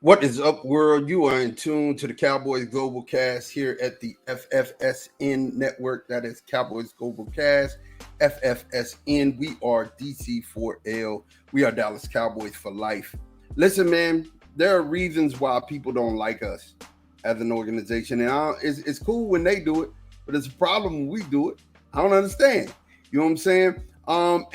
What is up, world? You are in tune to the Cowboys Global Cast here at the FFSN network. That is Cowboys Global Cast, FFSN. We are DC4L. We are Dallas Cowboys for life. Listen, man, there are reasons why people don't like us as an organization. And it's cool when they do it, but it's a problem when we do it. I don't understand. You know what I'm saying?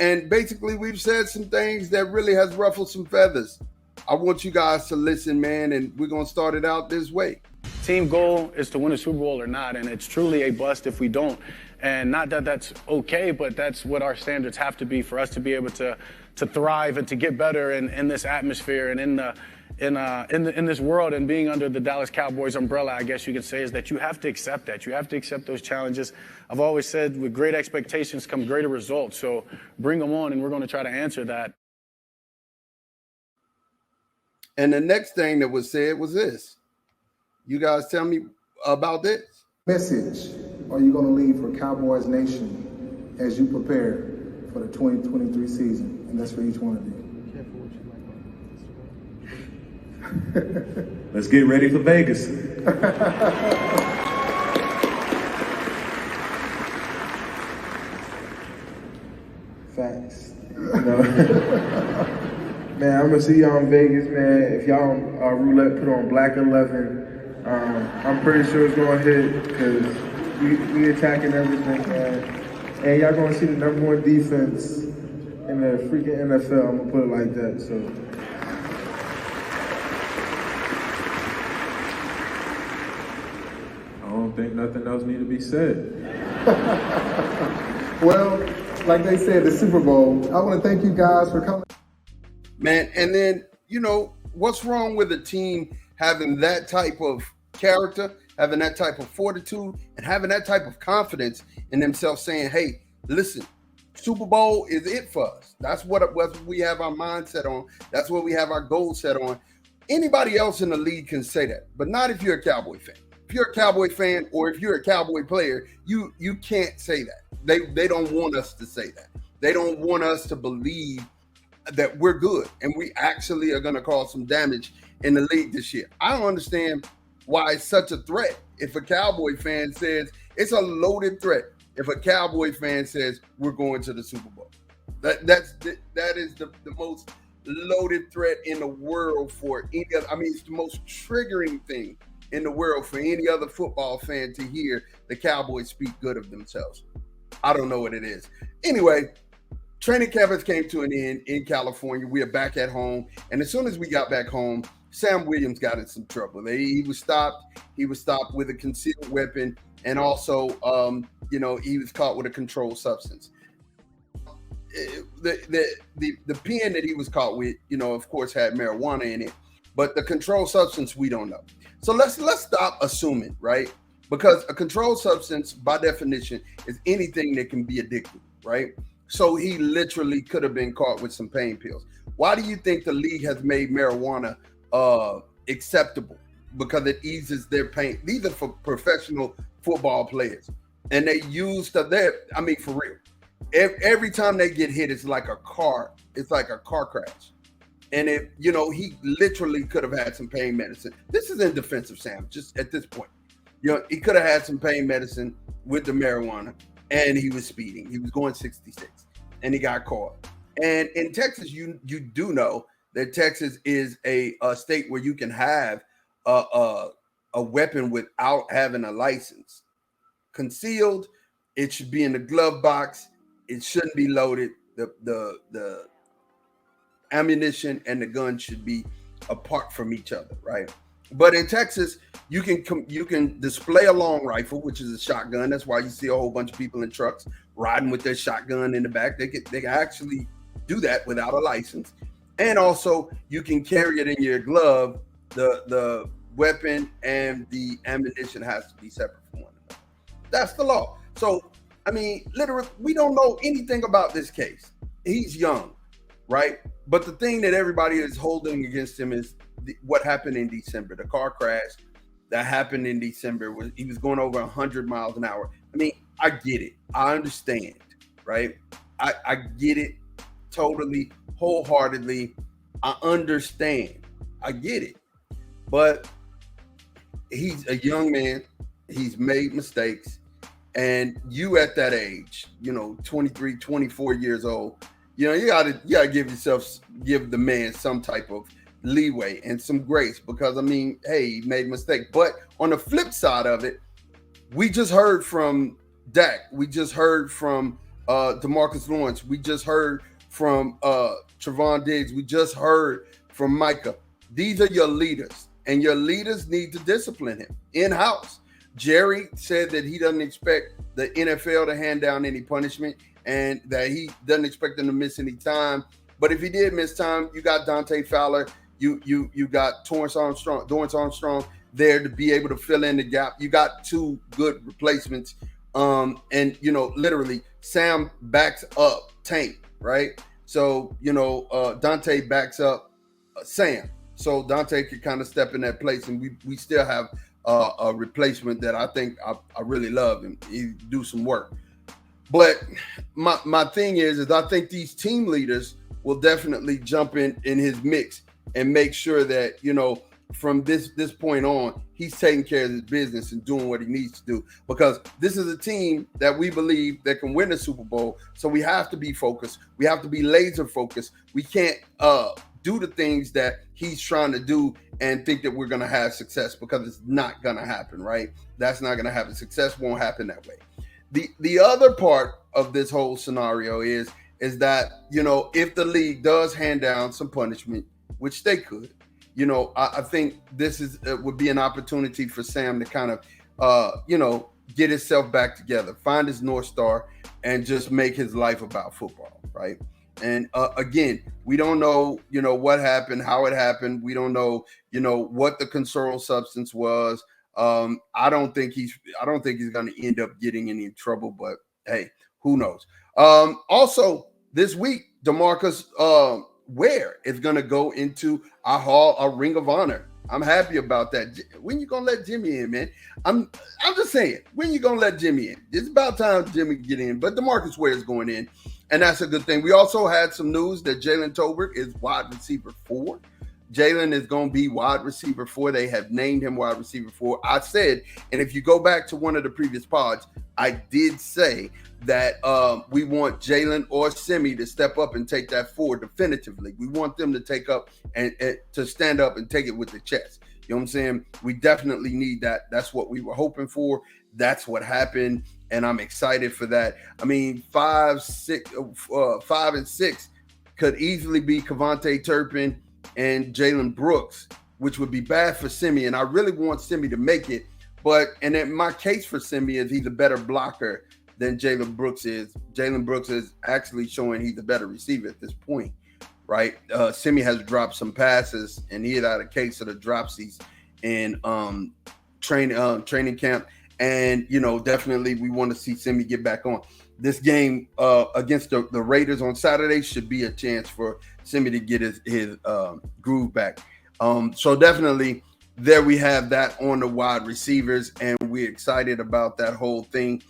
And basically, we've said some things that really has ruffled some feathers. I want you guys to listen, man, and we're going to start it out this way. Team goal is to win a Super Bowl or not, and it's truly a bust if we don't. And not that that's okay, but that's what our standards have to be for us to be able to thrive and to get better in this atmosphere and in this world. And being under the Dallas Cowboys umbrella, I guess you could say, is that you have to accept that. You have to accept those challenges. I've always said with great expectations come greater results. So bring them on, and we're going to try to answer that. And the next thing that was said was this. You guys tell me about this. Message are you going to leave for Cowboys Nation as you prepare for the 2023 season? And that's for each one of you. Let's get ready for Vegas. Facts. Man, I'm gonna see y'all in Vegas, man. If y'all roulette put on Black 11, I'm pretty sure it's gonna hit because we attacking everything, man. And y'all gonna see the #1 defense in the freaking NFL. I'm gonna put it like that. So. I don't think nothing else need to be said. Well, like they said, the Super Bowl. I want to thank you guys for coming. Man, and then, what's wrong with a team having that type of character, having that type of fortitude, and having that type of confidence in themselves saying, hey, listen, Super Bowl is it for us. That's what we have our mindset on. That's what we have our goal set on. Anybody else in the league can say that, but not if you're a Cowboy fan. If you're a Cowboy fan or if you're a Cowboy player, you can't say that. They don't want us to say that. They don't want us to believe that we're good and we actually are going to cause some damage in the league this year. I don't understand why it's such a threat. If a Cowboy fan says it's a loaded threat, if a Cowboy fan says we're going to the Super Bowl, that is the most loaded threat in the world for any other. I mean, it's the most triggering thing in the world for any other football fan to hear the Cowboys speak good of themselves. I don't know what it is. Anyway, training camp came to an end in California. We are back at home. And as soon as we got back home, Sam Williams got in some trouble. He was stopped. He was stopped with a concealed weapon. And also, he was caught with a controlled substance. The pen that he was caught with, of course, had marijuana in it. But the controlled substance, we don't know. So let's stop assuming, right? Because a controlled substance, by definition, is anything that can be addictive, right? So he literally could have been caught with some pain pills. Why do you think the league has made marijuana acceptable? Because it eases their pain. These are for professional football players. And they use for real. Every time they get hit, it's like a car crash. And he literally could have had some pain medicine. This is in defense of Sam, just at this point. He could have had some pain medicine with the marijuana. And he was speeding. He was going 66, and he got caught. And in Texas, you do know that Texas is a state where you can have a weapon without having a license. Concealed, it should be in the glove box. It shouldn't be loaded. The ammunition and the gun should be apart from each other, right? But in Texas, you can display a long rifle, which is a shotgun. That's why you see a whole bunch of people in trucks riding with their shotgun in the back. They can actually do that without a license. And also, you can carry it in your glove. The weapon and the ammunition has to be separate from one another. That's the law. So, literally, we don't know anything about this case. He's young, right? But the thing that everybody is holding against him is what happened in December. The car crash that happened in December he was going over 100 miles an hour. I get it. I understand, right? I get it totally, wholeheartedly. I understand. I get it. but he's a young man. He's made mistakes. And you at that age, 23, 24 years old, you gotta give the man some type of leeway and some grace, because hey, he made a mistake. But on the flip side of it, we just heard from Dak. We just heard from DeMarcus Lawrence. We just heard from Trevon Diggs. We just heard from Micah. These are your leaders, and your leaders need to discipline him in-house. Jerry said that he doesn't expect the NFL to hand down any punishment, and that he doesn't expect them to miss any time. But if he did miss time, you got Dante Fowler, you got Dorrance Armstrong there to be able to fill in the gap. You got two good replacements. And literally Sam backs up Tank, right? So, Dante backs up Sam. So Dante could kind of step in that place, and we still have a replacement that I think I really love, and he do some work. But my thing is I think these team leaders will definitely jump in his mix and make sure that, from this point on, he's taking care of his business and doing what he needs to do, because this is a team that we believe that can win the Super Bowl. So we have to be focused. We have to be laser focused. We can't do the things that he's trying to do and think that we're going to have success, because it's not going to happen, right? That's not going to happen. Success won't happen that way. The other part of this whole scenario is that, if the league does hand down some punishment, which they could, I think this would be an opportunity for Sam to kind of, get himself back together, find his North Star, and just make his life about football, right? And again, we don't know, what happened, how it happened. We don't know, what the controlled substance was. I don't think he's going to end up getting any trouble, but hey, who knows? Also, this week, DeMarcus Ware is going to go into a Ring of Honor. I'm happy about that. When you gonna let Jimmy in, man? I'm just saying, when you gonna let Jimmy in? It's about time Jimmy get in, but DeMarcus Ware is going in, and that's a good thing. We also had some news that Jalen Tolbert is wide receiver 4. Jalen is going to be wide receiver 4. They have named him wide receiver 4. I said, and if you go back to one of the previous pods, I did say that we want Jalen or Simi to step up and take that 4 definitively. We want them to take up and to stand up and take it with the chest. You know what I'm saying? We definitely need that. That's what we were hoping for. That's what happened, and I'm excited for that. 5 and 6 could easily be Kevontae Turpin and Jalen Brooks, which would be bad for Simi. And I really want Simi to make it. And then my case for Simi is he's a better blocker than Jalen Brooks is. Jalen Brooks is actually showing he's a better receiver at this point, right? Simi has dropped some passes, and he had a case of the dropsies in training camp. And, definitely we want to see Simi get back on. This game against the Raiders on Saturday should be a chance for Simi to get his groove back. So definitely there we have that on the wide receivers, and we're excited about that whole thing.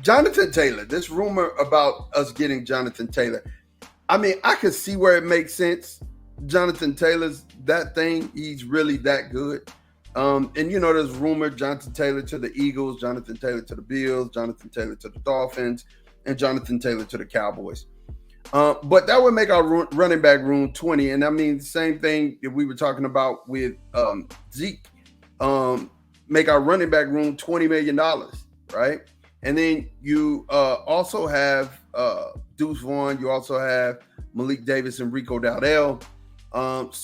Jonathan Taylor, this rumor about us getting Jonathan Taylor, I could see where it makes sense. Jonathan Taylor's that thing. He's really that good. And there's rumor Jonathan Taylor to the Eagles, Jonathan Taylor to the Bills, Jonathan Taylor to the Dolphins, and Jonathan Taylor to the Cowboys. But that would make our running back room 20. And same thing that we were talking about with Zeke, make our running back room $20 million, right? And then you also have Deuce Vaughn. You also have Malik Davis and Rico Dowdell. There's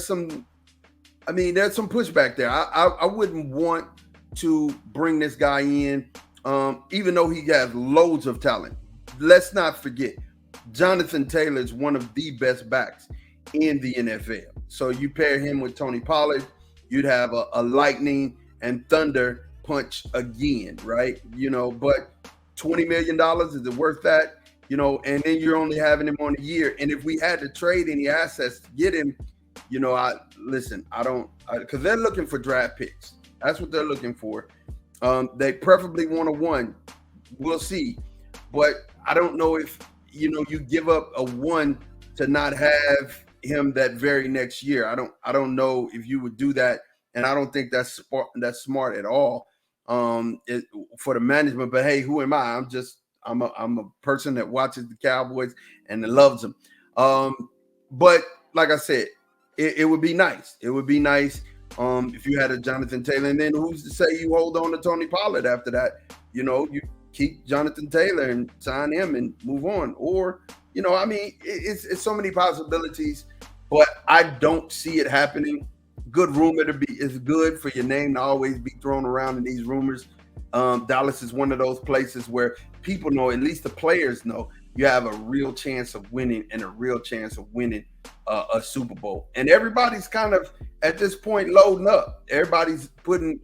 some pushback there. I wouldn't want to bring this guy in, even though he has loads of talent. Let's not forget, Jonathan Taylor is one of the best backs in the NFL. So you pair him with Tony Pollard, you'd have a lightning and thunder punch again, right? But $20 million, is it worth that? And then you're only having him on a year. And if we had to trade any assets to get him, because they're looking for draft picks. That's what they're looking for. They preferably want a 1. We'll see. But I don't know if, you give up a 1 to not have him that very next year. I don't know if you would do that, and I don't think that's smart at all for the management. But hey, who am I? I'm a person that watches the Cowboys and that loves them. But like I said, it would be nice. It would be nice if you had a Jonathan Taylor, and then who's to say you hold on to Tony Pollard after that? You keep Jonathan Taylor and sign him and move on, or I mean, it's so many possibilities, but I don't see it happening. Good rumor is good for your name to always be thrown around in these rumors. Dallas is one of those places where people know, at least the players know, you have a real chance of winning and a real chance of winning a Super Bowl. And everybody's kind of at this point loading up. Everybody's putting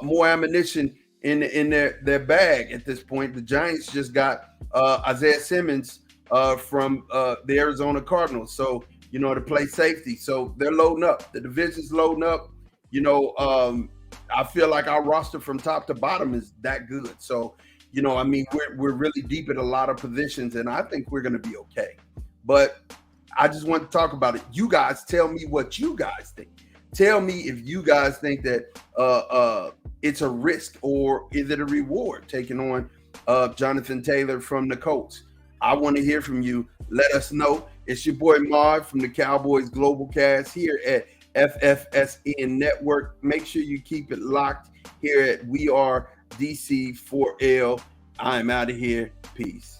more ammunition in their bag at this point. The Giants just got Isaiah Simmons from the Arizona Cardinals, so to play safety. So they're loading up. The division's loading up. I feel like our roster from top to bottom is that good. So I mean, we're really deep at a lot of positions, and I think we're going to be okay. But I just want to talk about it. You guys tell me what you guys think. Tell me if you guys think that it's a risk or is it a reward taking on Jonathan Taylor from the Colts. I want to hear from you. Let us know. It's your boy Marv from the Cowboys Global Cast here at FFSN Network. Make sure you keep it locked here at We Are DC4L. I'm out of here. Peace.